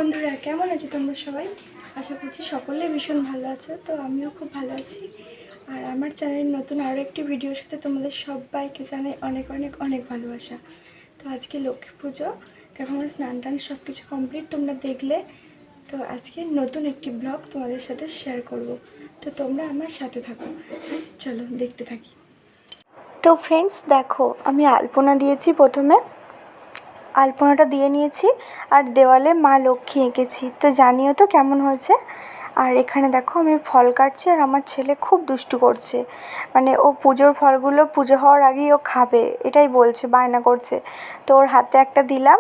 বন্ধুরা কেমন আছো তোমরা সবাই? আশা করছি সকলে ভীষণ ভালো আছো। তো আমিও খুব ভালো আছি। আর আমার চ্যানেলের নতুন আরও একটি ভিডিওর সাথে তোমাদের সবাইকে জানাই অনেক অনেক অনেক ভালোবাসা। তো আজকে লক্ষ্মী পুজো, তখন আমার স্নান টান সব কিছু কমপ্লিট তোমরা দেখলে। তো আজকে নতুন একটি ব্লগ তোমাদের সাথে শেয়ার করব। তো তোমরা আমার সাথে থাকো। হ্যাঁ, চলো দেখতে থাকি। তো ফ্রেন্ডস দেখো, আমি আলপনা দিয়েছি। প্রথমে আলপনাটা দিয়ে নিয়েছি আর দেওয়ালে মা লক্ষ্মী এঁকেছি। তো জানিও তো কেমন হয়েছে। আর এখানে দেখো আমি ফল কাটছি আর আমার ছেলে খুব দুষ্টু করছে, মানে ও পুজোর ফলগুলো পুজো হওয়ার আগেই ও খাবে এটাই বলছে, বায়না করছে। তো ওর হাতে একটা দিলাম,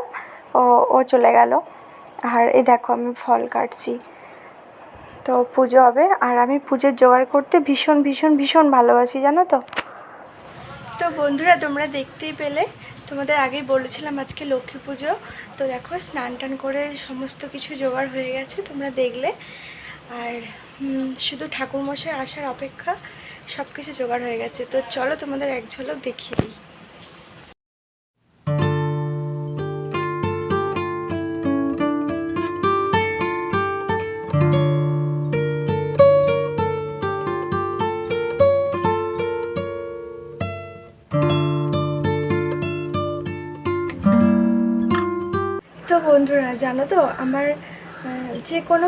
ও চলে গেল। আর এই দেখো আমি ফল কাটছি। তো পুজো হবে আর আমি পুজোর জোগাড় করতে ভীষণ ভীষণ ভীষণ ভালোবাসি, জানো তো। তো বন্ধুরা তোমরা দেখতেই পেলে, তোমাদের আগেই বলেছিলাম আজকে লক্ষ্মী পুজো। তো দেখো স্নান টান করে সমস্ত কিছু জোগাড় হয়ে গেছে, তোমরা দেখলে। আর শুধু ঠাকুরমশাই আসার অপেক্ষা, সব কিছু জোগাড় হয়ে গেছে। তো চলো তোমাদের এক ঝলক দেখিয়ে দিই। তো বন্ধুরা জানো তো, আমার যে কোনো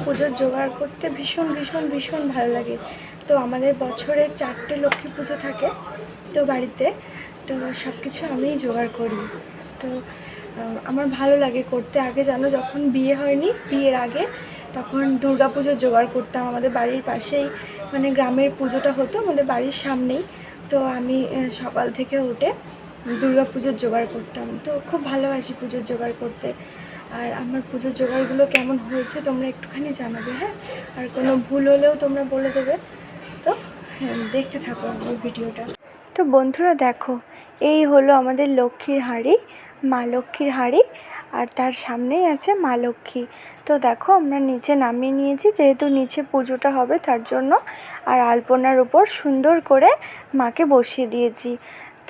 পুজোর জোগাড় করতে ভীষণ ভীষণ ভীষণ ভালো লাগে। তো আমাদের বছরে 4টে লক্ষ্মী পুজো থাকে তো বাড়িতে। তো সব কিছু আমিই জোগাড় করি। তো আমার ভালো লাগে করতে। আগে জানো, যখন বিয়ে হয়নি, বিয়ের আগে তখন দুর্গা পুজোর জোগাড় করতাম। আমাদের বাড়ির পাশেই মানে গ্রামের পুজোটা হতো আমাদের বাড়ির সামনেই। তো আমি সকাল থেকে উঠে দুর্গা পুজোর জোগাড় করতাম। তো খুব ভালোবাসি পুজোর জোগাড় করতে। আর আমার পুজোর জোগাড়গুলো কেমন হয়েছে তোমরা একটুখানি জানাবে, হ্যাঁ। আর কোনো ভুল হলেও তোমরা বলে দেবে। তো দেখতে থাকো আমার ভিডিওটা। তো বন্ধুরা দেখো, এই হলো আমাদের লক্ষ্মীর হাঁড়ি, মা লক্ষ্মীর হাঁড়ি। আর তার সামনেই আছে মা লক্ষ্মী। তো দেখো আমরা নিচে নামিয়ে নিয়েছি, যেহেতু নিচে পুজোটা হবে তার জন্য। আর আলপনার উপর সুন্দর করে মাকে বসিয়ে দিয়েছি।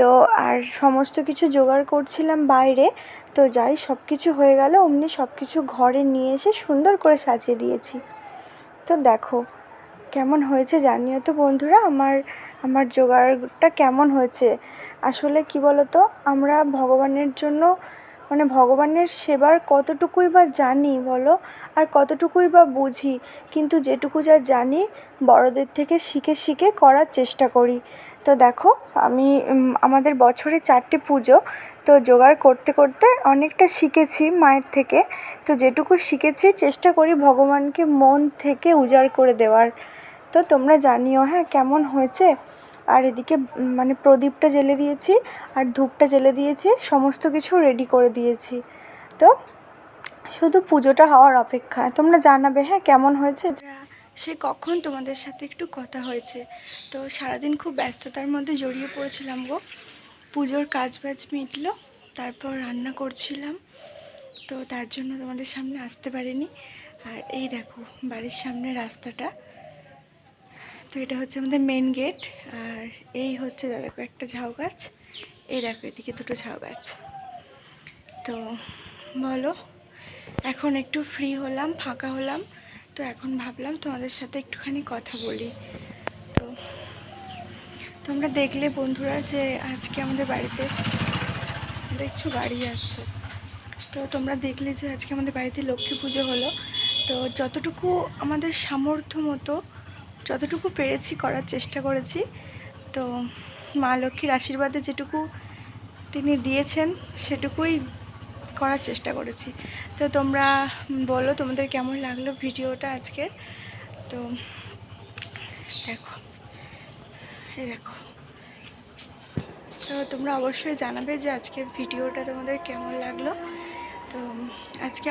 তো আর সমস্ত কিছু জোগাড় করছিলাম বাইরে। তো যাই, সব কিছু হয়ে গেল, অমনি সব কিছু ঘরে নিয়ে এসে সুন্দর করে সাজিয়ে দিয়েছি। তো দেখো কেমন হয়েছে জানিও তো বন্ধুরা, আমার জোগাড়টা কেমন হয়েছে। আসলে কি বলো তো, আমরা ভগবানের জন্য, মানে ভগবানের সেবার কতটুকুই বা জানি বলো, আর কতটুকুই বা বুঝি। কিন্তু যেটুকু যা জানি বড়দের থেকে শিখে শিখে করার চেষ্টা করি। তো দেখো আমি আমাদের বছরে 4টে পুজো, তো জোগাড় করতে করতে অনেকটা শিখেছি মায়ের থেকে। তো যেটুকু শিখেছি চেষ্টা করি ভগবানকে মন থেকে উজাড় করে দেওয়ার। তো তোমরা জানিও হ্যাঁ কেমন হয়েছে। আর এদিকে মানে প্রদীপটা জ্বেলে দিয়েছি আর ধূপটা জ্বেলে দিয়েছি, সমস্ত কিছু রেডি করে দিয়েছি। তো শুধু পুজোটা হওয়ার অপেক্ষা। তোমরা জানাবে হ্যাঁ কেমন হয়েছে। সে কখন তোমাদের সাথে একটু কথা হয়েছে। তো সারাদিন খুব ব্যস্ততার মধ্যে জড়িয়ে পড়েছিলাম গো। পুজোর কাজ বাজ মিটলো, তারপর রান্না করছিলাম। তো তার জন্য তোমাদের সামনে আসতে পারিনি। আর এই দেখো বাড়ির সামনে রাস্তাটা। তো এটা হচ্ছে আমাদের মেন গেট। আর এই হচ্ছে দেখো একটা ঝাউ গাছ, এই দেখো এদিকে দুটো ঝাউ গাছ। তো বলো, এখন একটু ফ্রি হলাম, ফাঁকা হলাম। তো এখন ভাবলাম তোমাদের সাথে একটুখানি কথা বলি। তো তোমরা দেখলে বন্ধুরা যে আজকে আমাদের বাড়িতে, দেখছো গাড়ি যাচ্ছে। তো তোমরা দেখলে যে আজকে আমাদের বাড়িতে লক্ষ্মী পুজো হলো। তো যতটুকু আমাদের সামর্থ্য মতো, যতটুকু পেরেছি করার চেষ্টা করেছি। তো মা লক্ষ্মীর আশীর্বাদে যেটুকু তিনি দিয়েছেন সেটুকুই করার চেষ্টা করেছি। তো তোমরা বলো তোমাদের কেমন লাগলো ভিডিওটা আজকের। তো দেখো, এই দেখো। তো তোমরা অবশ্যই জানাবে যে আজকের ভিডিওটা তোমাদের কেমন লাগলো। তো আজকে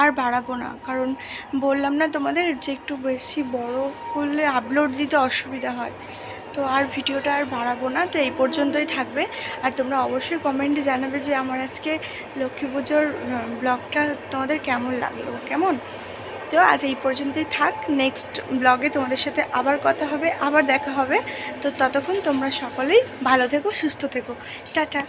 আর বাড়াবো না, কারণ বললাম না তোমাদের যে একটু বেশি বড় করলে আপলোড দিতে অসুবিধা হয়। তো আর ভিডিওটা আর বাড়াবো না, তো এই পর্যন্তই থাকবে। আর তোমরা অবশ্যই কমেন্টে জানাবে যে আমার আজকে লক্ষ্মী পুজোর ব্লগটা তোমাদের কেমন লাগলো, কেমন। তো আজ এই পর্যন্তই থাক। নেক্সট ব্লগে তোমাদের সাথে আবার কথা হবে, আবার দেখা হবে। তো ততক্ষণ তোমরা সকলেই ভালো থেকো, সুস্থ থেকো। টাটা।